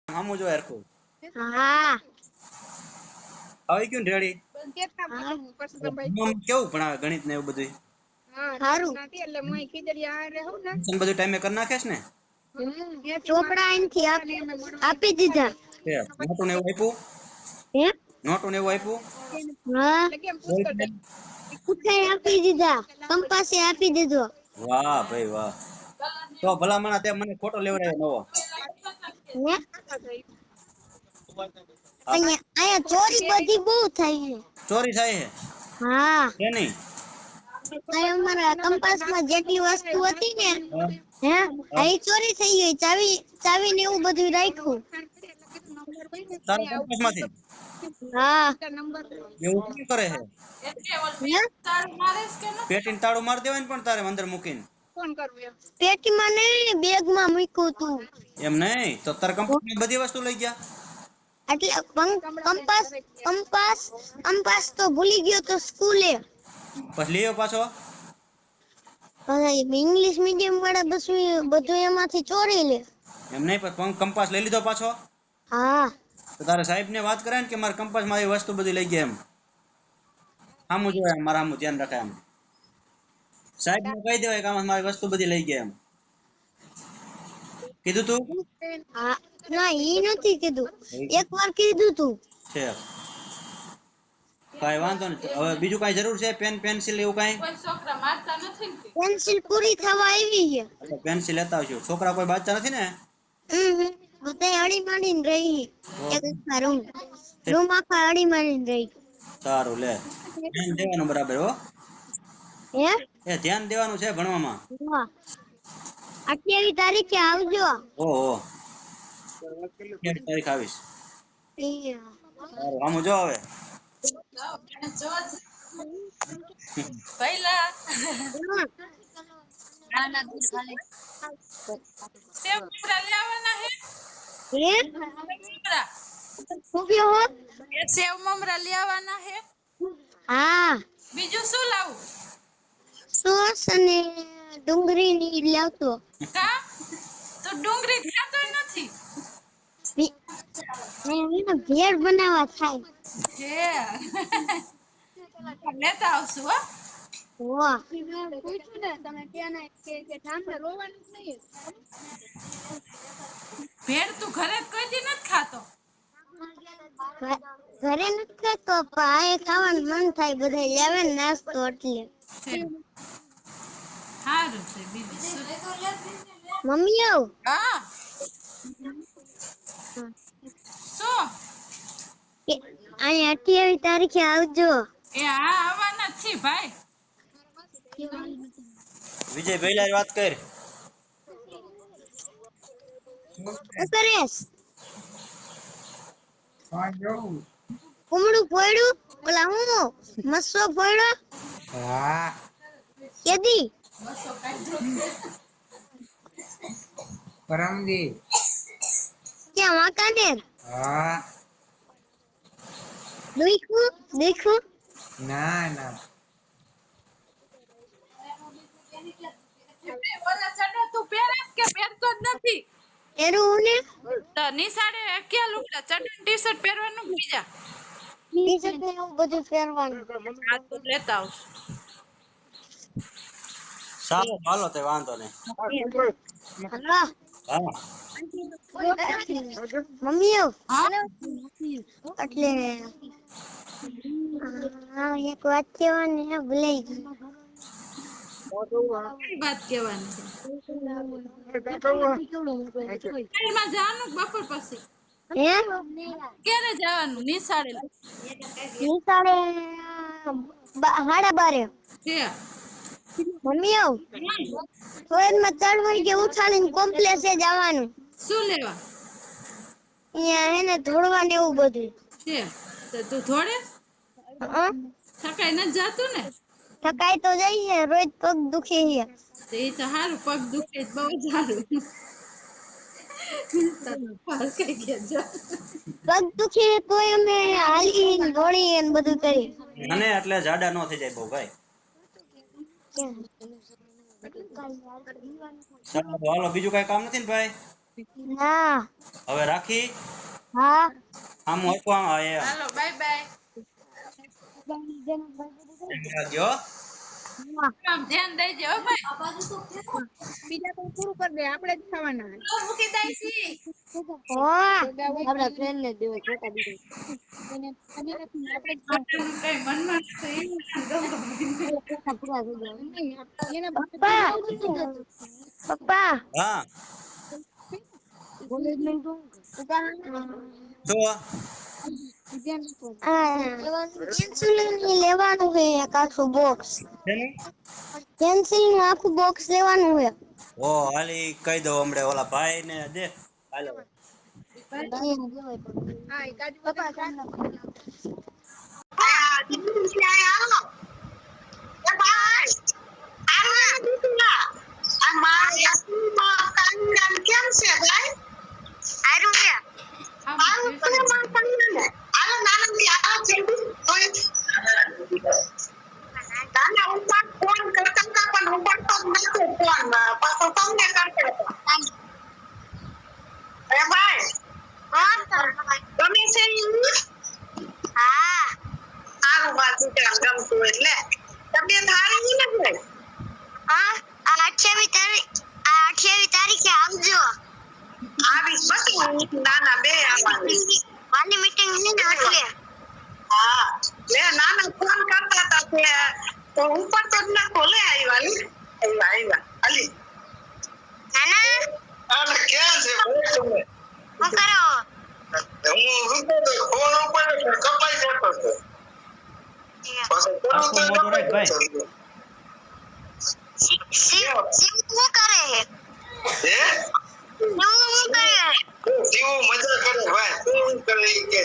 હામું જો હરખું હા આવી ગયું ને રેડી કેવું ભણાવે ગણિત ને એવું બધું સારું ટ્યુશન બધું ટાઈમે કરી નાખેસ ને ચોપડા અહીંથી આપી દીધા નોટું ને એવું આપ્યું હે નોટું ને એવું આપ્યું હા પૂછાય આપી દીધા કંપાસે આપી દીધો વાહ ભાઈ વાહ તો ભલામણ તે મને ફોટો લેવડાવ્યો નવો હે અહીંયા ચોરી બધી બહુ થાય ચોરી થાય છે હા છે નહીં અમારા કંપાસમાં જેટલી વસ્તુ હતી ને હે આ ચોરી થઈ ગઈ ચાવી ને એવું બધું રાખ્યું તારા કંપાસ માંથી હા એવું કેમ કરે છે હે પેટીને તાળું મારી દેવાય ને પણ તારે અંદર મૂકીને પેટીમાં નહીં બેગમાં મૂક્યું તું એમ નહીં તો તારા કંપાસ ની બધી વસ્તુ લઈ ગયા એટલે કંપાસ તો ભૂલી ગયો તો સ્કૂલે પછી લઈ આવ્યો પાછો ઇંગ્લિશ મીડિયમ વાળા બધું એમાંથી ચોરી લે એમ નહીં પણ કંપાસ લઈ લીધો પાછો હા તો તારે સાહેબ ને વાત કરે ને કે મારા કંપાસ માં એ વસ્તુ બધી લઈ ગયા એમ આમું જોવાય મારા આમું ધ્યાન રખાય એમ સાહેબ ને કહી દેવાય કે મારી વસ્તુ બધી લઈ ગયા એમ કીધું તું હા ના ઈ નથી કીધું એકવાર કીધું તું છે કાઈ વાંધો નહીં હવે બીજું કાઈ જરૂર છે પેન પેન્સિલ એવું કાઈ પેન્સિલ પૂરી થવા આવી છે અચ્છા પેન્સિલ લેતા આવજો છોકરા કોઈ બાજતા નથી ને બધા અડી માડીને રહી એક રૂમ આખા અડી માડીને રહી સારું લે ધ્યાન દેવાનું બરાબર હો હે એ ધ્યાન દેવાનું છે ભણવામાં 28 તારીખે આવજો ઓહો 28 તારીખ આવીશ સારું આમું જો હવે પહેલા સેવ મમરા લેવાના હે સેવ મમરા લેવાના હે હા બીજું શું લાવું સોસ અને ડુંગળી ની લાવતો કા તો ડુંગળી ખાતો નથી ભેળ બનાવવા થાય હે લેતા આવશું હો વાહ ભેળ તું ઘરે કોઈ દી નથી ખાતો ઘરે નથી ખાતો પણ આ ખાવાનું મન થાય બધા લાવે ને નાસ્તો એટલે સારું છે બીજું શું મમ્મી આવ હા શું અહીંયા 28 તારીખે આવજો એ હા આવવાના જ છે ભાઈ વિજય ભૈલા વાત કર કરેશ કુમડું ફોડ્યું ઓલા હું મસ્સો ફોડ્યો હા કેદી પરમદી ક્યાં વાંકાનેર હા દેખું ના ના ઓલા ચડો તું પહેરસ કે પહેરતો જ નથી એરું ને તો નિશાળે કે લુગડા ચડન ટી-શર્ટ પહેરવાનું બીજા ટી-શર્ટ ને એવું બધું પહેરવાનું આ તો લેતા આવશું સારું હાલો તે વાંધો નહીં હલો હા મમ્મી હા એટલે હા એક વાત કહેવાની હે ભૂલાઈ ગઈ કઈ વાત કહેવાની છે માં જવાનું બપોર પછી હે ક્યારે જવાનું નિશાળે નિશાળે 12:30 છે મમ્મી ફોનમાં 3 વાગે ઉઠાડીને કોમ્પ્લેક્સે જવાનું શું લેવા અહીંયા હે ને ધોળવા ને એવું બધું છે તો તું થોડે થકાઈ ન જાતું ને થકાય તો જઈએ રોજ પગ દુખે છે તો એ તો સારું પગ દુખે બહુ સારું પગ દુખે તોય અમે હાલી દોડી ને બધું કરી મને એટલે જાડા નો થઈ જાય બહુ ભાઈ સારું હાલો બીજું કઈ કામ નથી ને ભાઈ ના હવે રાખી રાખી હા આમ હરખું આમ હા એમ હાલો બાય બાય. રાખજો આમ ધ્યાન દેજે હો ભાઈ. બીજા કોઈ પૂરું કરી દે આપણે જ ખાવાના તો મૂકી દઈ છી. આપડા ફ્રેન્ડ ને દેવો ફોટા દીધો આપણે જ આપણને કઈ મનમાં નથી. એને પપ્પા પપ્પા હા તો પેન્સિલ લેવાનું છે એક આખું બોક્સ શેનું? પેન્સિલ નું આખું બોક્સ લેવાનું છે ઓ હાલી કહી દો હમણે ઓલા ભાઈ ને દે હાલો હા એ કાજુ પપ્પા મારી મીટિંગ છે ને એટલે આખું મોટું રાખ ભાઈ મજા કરે ભાઈ શું કરે ઈ કે